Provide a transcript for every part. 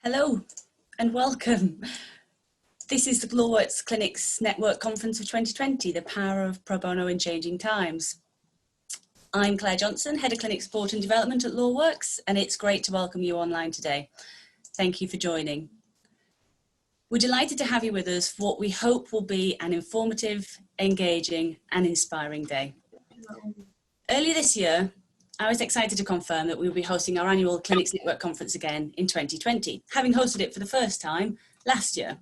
Hello and welcome. This is the LawWorks Clinics Network Conference of 2020, The Power of Pro Bono in Changing Times. I'm Claire Johnson, Head of Clinic Support and Development at LawWorks, and it's great to welcome you online today. Thank you for joining. We're delighted to have you with us for what we hope will be an informative, engaging and inspiring day. Earlier this year, I was excited to confirm that we will be hosting our annual Clinics Network Conference again in 2020, having hosted it for the first time last year.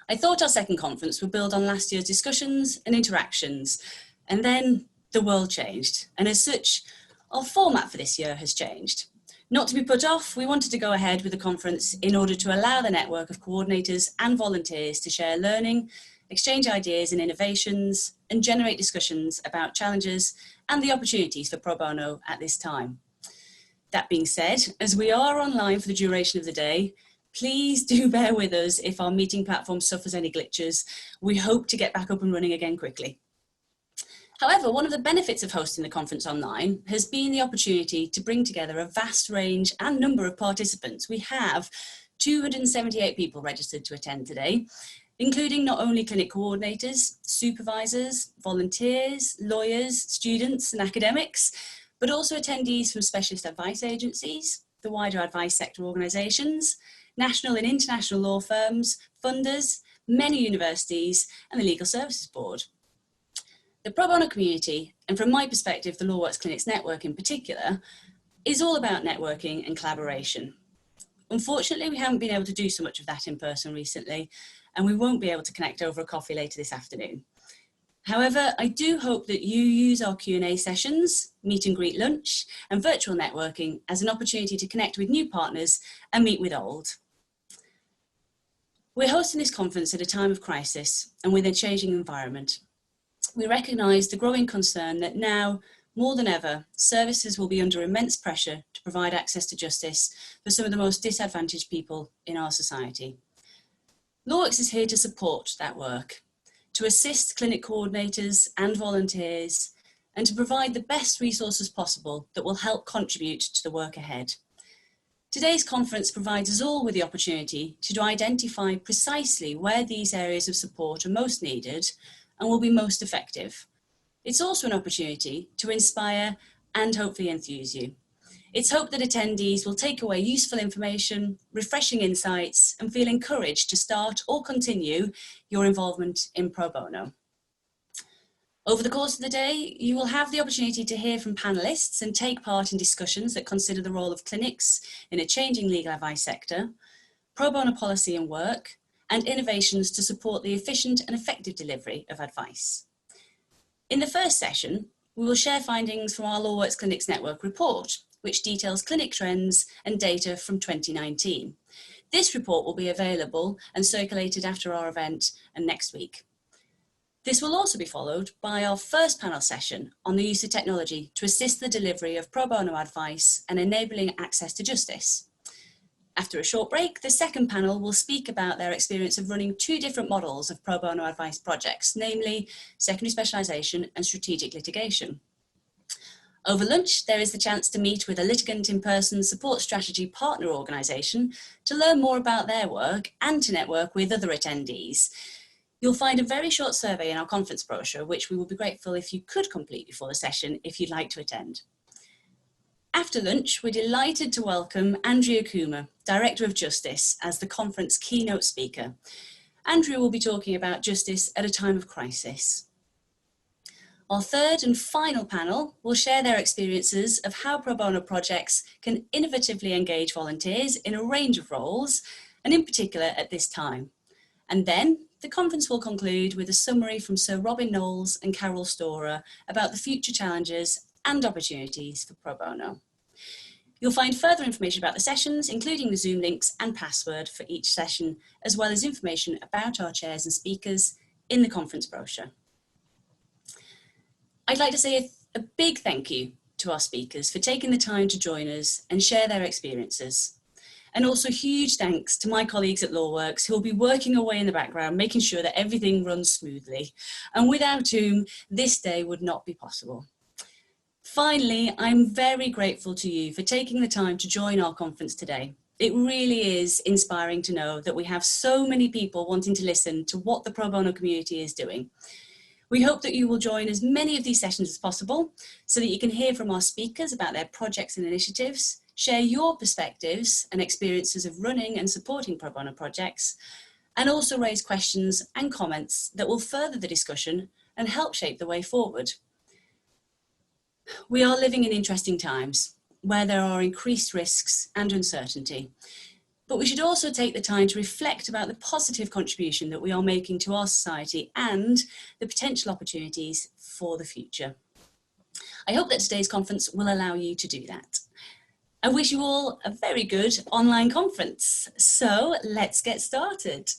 I thought our second conference would build on last year's discussions and interactions, and then the world changed, and as such, our format for this year has changed. Not to be put off, we wanted to go ahead with the conference in order to allow the network of coordinators and volunteers to share learning, exchange ideas and innovations, and generate discussions about challenges and the opportunities for pro bono at this time. That being said, as we are online for the duration of the day, please do bear with us if our meeting platform suffers any glitches. We hope to get back up and running again quickly. However, one of the benefits of hosting the conference online has been the opportunity to bring together a vast range and number of participants. We have 278 people registered to attend today, including not only clinic coordinators, supervisors, volunteers, lawyers, students and academics, but also attendees from specialist advice agencies, the wider advice sector organisations, national and international law firms, funders, many universities and the Legal Services Board. The pro bono community, and from my perspective, the LawWorks Clinics Network in particular, is all about networking and collaboration. Unfortunately, we haven't been able to do so much of that in person recently, and we won't be able to connect over a coffee later this afternoon. However, I do hope that you use our Q&A sessions, meet and greet lunch, and virtual networking as an opportunity to connect with new partners and meet with old. We're hosting this conference at a time of crisis and with a changing environment. We recognise the growing concern that now, more than ever, services will be under immense pressure to provide access to justice for some of the most disadvantaged people in our society. LawWorks is here to support that work, to assist clinic coordinators and volunteers, and to provide the best resources possible that will help contribute to the work ahead. Today's conference provides us all with the opportunity to identify precisely where these areas of support are most needed and will be most effective. It's also an opportunity to inspire and hopefully enthuse you. It's hoped that attendees will take away useful information, refreshing insights, and feel encouraged to start or continue your involvement in pro bono. Over the course of the day, you will have the opportunity to hear from panelists and take part in discussions that consider the role of clinics in a changing legal advice sector, pro bono policy and work, and innovations to support the efficient and effective delivery of advice. In the first session, we will share findings from our LawWorks Clinics Network report, which details clinic trends and data from 2019. This report will be available and circulated after our event and next week. This will also be followed by our first panel session on the use of technology to assist the delivery of pro bono advice and enabling access to justice. After a short break, the second panel will speak about their experience of running two different models of pro bono advice projects, namely secondary specialisation and strategic litigation. Over lunch, there is the chance to meet with a litigant in-person support strategy partner organisation to learn more about their work and to network with other attendees. You'll find a very short survey in our conference brochure, which we will be grateful if you could complete before the session if you'd like to attend. After lunch, we're delighted to welcome Andrea Kuma, Director of Justice, as the conference keynote speaker. Andrea will be talking about justice at a time of crisis. Our third and final panel will share their experiences of how pro bono projects can innovatively engage volunteers in a range of roles, and in particular at this time. And then the conference will conclude with a summary from Sir Robin Knowles and Carol Storer about the future challenges and opportunities for pro bono. You'll find further information about the sessions, including the Zoom links and password for each session, as well as information about our chairs and speakers in the conference brochure. I'd like to say a big thank you to our speakers for taking the time to join us and share their experiences. And also huge thanks to my colleagues at LawWorks who will be working away in the background, making sure that everything runs smoothly, and without whom this day would not be possible. Finally, I'm very grateful to you for taking the time to join our conference today. It really is inspiring to know that we have so many people wanting to listen to what the pro bono community is doing. We hope that you will join as many of these sessions as possible so that you can hear from our speakers about their projects and initiatives, share your perspectives and experiences of running and supporting pro bono projects, and also raise questions and comments that will further the discussion and help shape the way forward. We are living in interesting times where there are increased risks and uncertainty. But we should also take the time to reflect about the positive contribution that we are making to our society and the potential opportunities for the future. I hope that today's conference will allow you to do that. I wish you all a very good online conference. So let's get started.